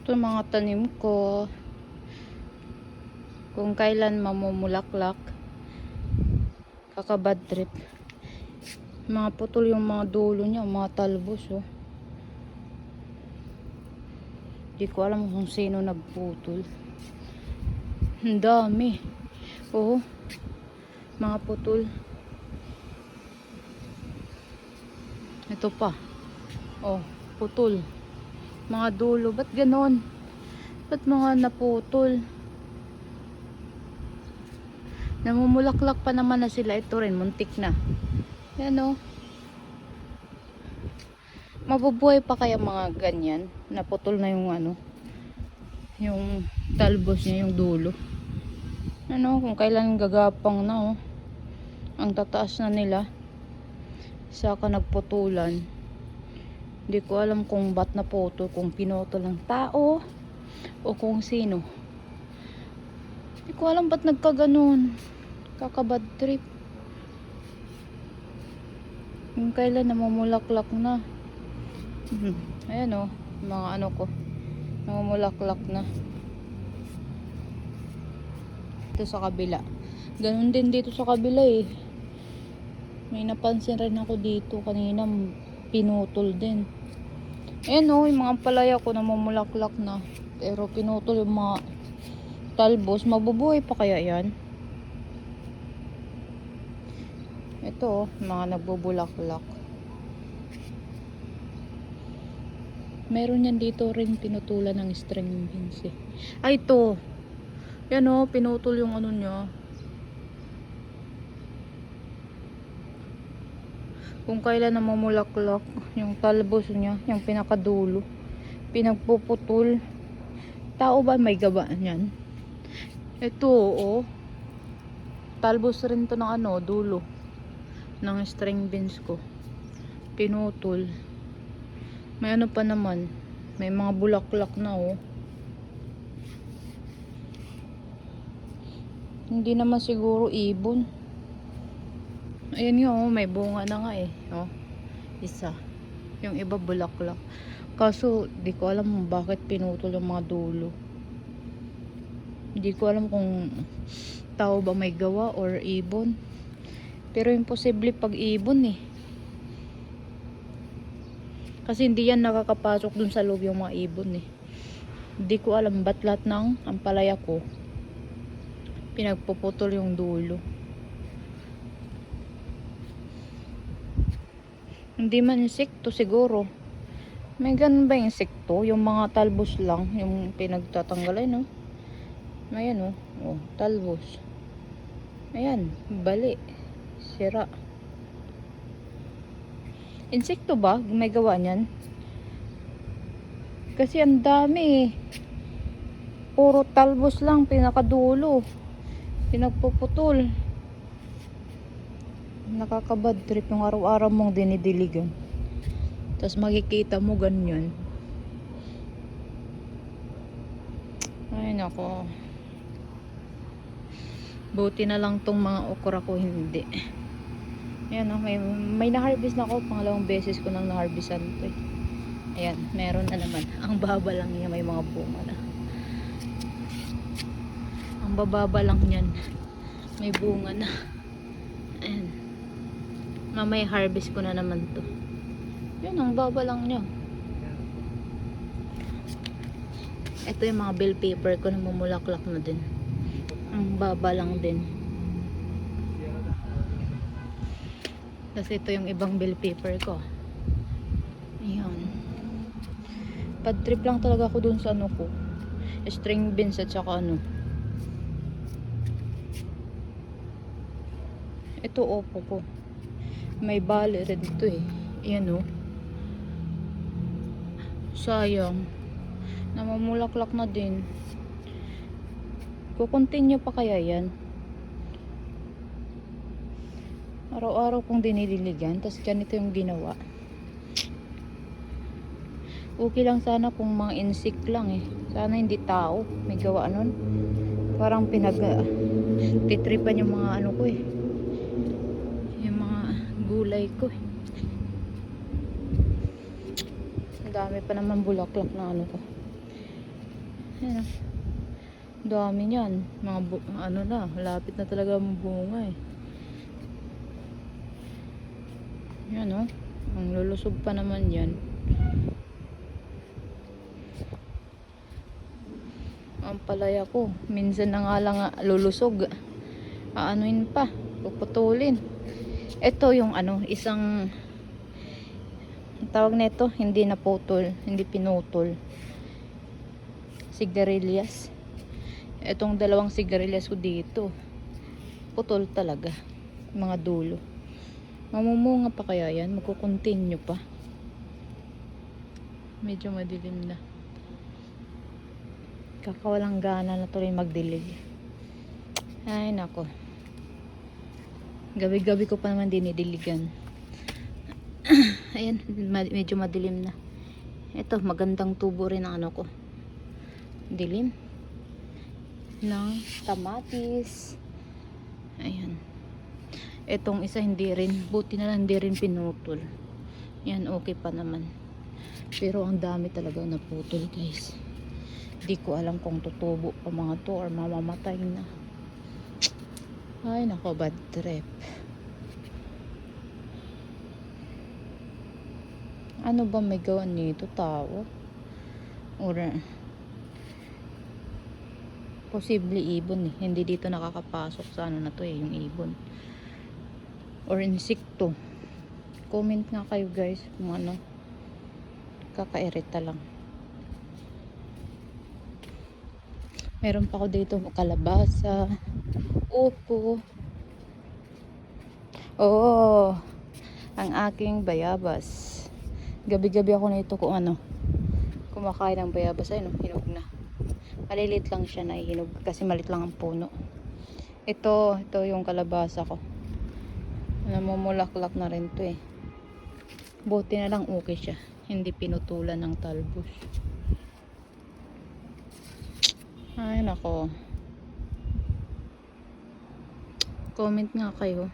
Ito mga tanim ko. Kung kailan mamumulaklak. Kakabad trip. Mga putol yung mga dulo niya. Mga talbos oh. Di ko alam kung sino nagputol. Ang dami. Oh. Mga putol. Ito pa. Oh. Putol. Mga dulo. Ba't ganon? Ba't mga naputol? Namumulaklak pa naman na sila. Ito rin. Muntik na. Yan o. Mabubuhay pa kaya mga ganyan. Naputol na yung ano. Yung talbos niya. Yung dulo. Ano. Kung kailan gagapang na oh. Ang tataas na nila. Saka nagputulan. Hindi ko alam kung ba't naputol. Kung pinutol ng tao. O kung sino. Hindi ko alam ba't nagkaganon. Kakabad trip. Kung kailan namumulaklak na. Ayan o. Mga ano ko. Namumulaklak na. Ito sa kabila. Ganun din dito sa kabila eh. May napansin rin ako dito. Kanina pinutol din. Ayan o. Yung mga palaya ko namumulaklak na. Pero pinutol yung mga talbos. Mabubuhay pa kaya yan? Ito, mga nagbubulaklak. Meron yan dito rin pinutulan ng string beans eh. Ay, ito. Yan o, pinutol yung ano niya. Kung kailan namumulaklak yung talbos niya, yung pinakadulo. Pinagpuputol. Tao ba may gabaan yan? Ito, o. Talbos rin to ng ano, dulo. Ng string beans ko. Pinutol. May ano pa naman. May mga bulaklak na oh. Hindi naman siguro ibon. Ayan nga oh. May bunga na nga eh. Oh. Isa. Yung iba bulaklak. Kaso di ko alam bakit pinutol yung mga dulo. Hindi ko alam kung tao ba may gawa or ibon. Pero imposible pag ibon eh. Kasi hindi yan nakakapasok dun sa loob yung mga ibon eh. Hindi ko alam ba't lahat ng ampalaya ko pinagpuputol yung dulo. Hindi man insekto siguro. May ganun ba insekto? Yung mga talbos lang. Yung pinagtatanggalay no? Ayan oh. Oh, talbos. Ayan. Bali. Sira. Insekto ba? May gawa niyan? Kasi ang dami eh. Puro talbos lang. Pinakadulo. Pinagpuputol. Nakakabad trip yung araw-araw mong dinidiligan. Tapos makikita mo ganyan. Ay nako. Buti na lang tong mga okra ko hindi. Ayan o, may na-harvest na ako. Pangalawang beses ko nang na-harvestan to eh. Ayan, meron na naman. Ang baba lang niya, may mga bunga na. Ang bababa lang niyan. May bunga na. Ayan. Mamaya harvest ko na naman to. Ayan, ang baba lang niya. Ito yung mga bell paper ko na mamulaklak na din. Ang baba lang din. Kasi ito yung ibang bell paper ko. Ayan. Bad trip lang talaga ako dun sa ano ko. String beans at saka ano. Ito opo ko. May bali rin ito eh. Ayan o. Sayang. Namamulaklak na din. Kukontinue pa kaya yan? Araw-araw kong dinidiligan, tapos ganito yung ginawa. Okay lang sana kung mga insect lang eh. Sana hindi tao. May gawa nun. Parang titripan yung mga ano ko eh. Yung mga gulay ko eh. Ang dami pa naman bulaklak na ano ko. Ayan o. Dami niyan. Mga ano na, lapit na talaga ang bunga eh. Yan o. Ang lulusog pa naman yan. Ang palaya ko. Minsan na nga lang lulusog. Aanuin pa. Puputulin. Ito yung ano, isang ang tawag nito, hindi naputol, hindi pinutol. Sigarilyas. Itong dalawang sigarilyas ko dito, putol talaga. Mga dulo. Mamumunga pa kaya yan? Magkukontinue pa. Medyo madilim na. Kakawalang gana na tuloy magdilig. Ay nako. Gabi-gabi ko pa naman dinidiligan. Ayan, medyo madilim na. Ito, magandang tubo rin ang ano ko. Dilim. Ng kamatis. Ayan. Etong isa hindi rin. Buti na lang hindi rin pinutol. Yan, okay pa naman. Pero ang dami talaga naputol guys. Di ko alam kung tutubo pa mga to or mamamatay na. Ay nako, bad trip. Ano ba may gawa nito? Tao? Or posible ibon eh. Hindi dito nakakapasok sa ano na to eh, yung ibon. Or insekto. Comment nga kayo guys kung ano. Kakairita lang. Meron pa ako dito kalabasa. Upo. Oh, ang aking bayabas. Gabi-gabi ako nito kung ano. Kumakain ng bayabas. Ay no, hinog na. Malilit lang siya na hinog kasi malit lang ang puno. Ito yung kalabasa ko. Namumulaklak na rin to eh. Buti na lang okay siya. Hindi pinutulan ng talbos. Ay nako. Comment nga kayo.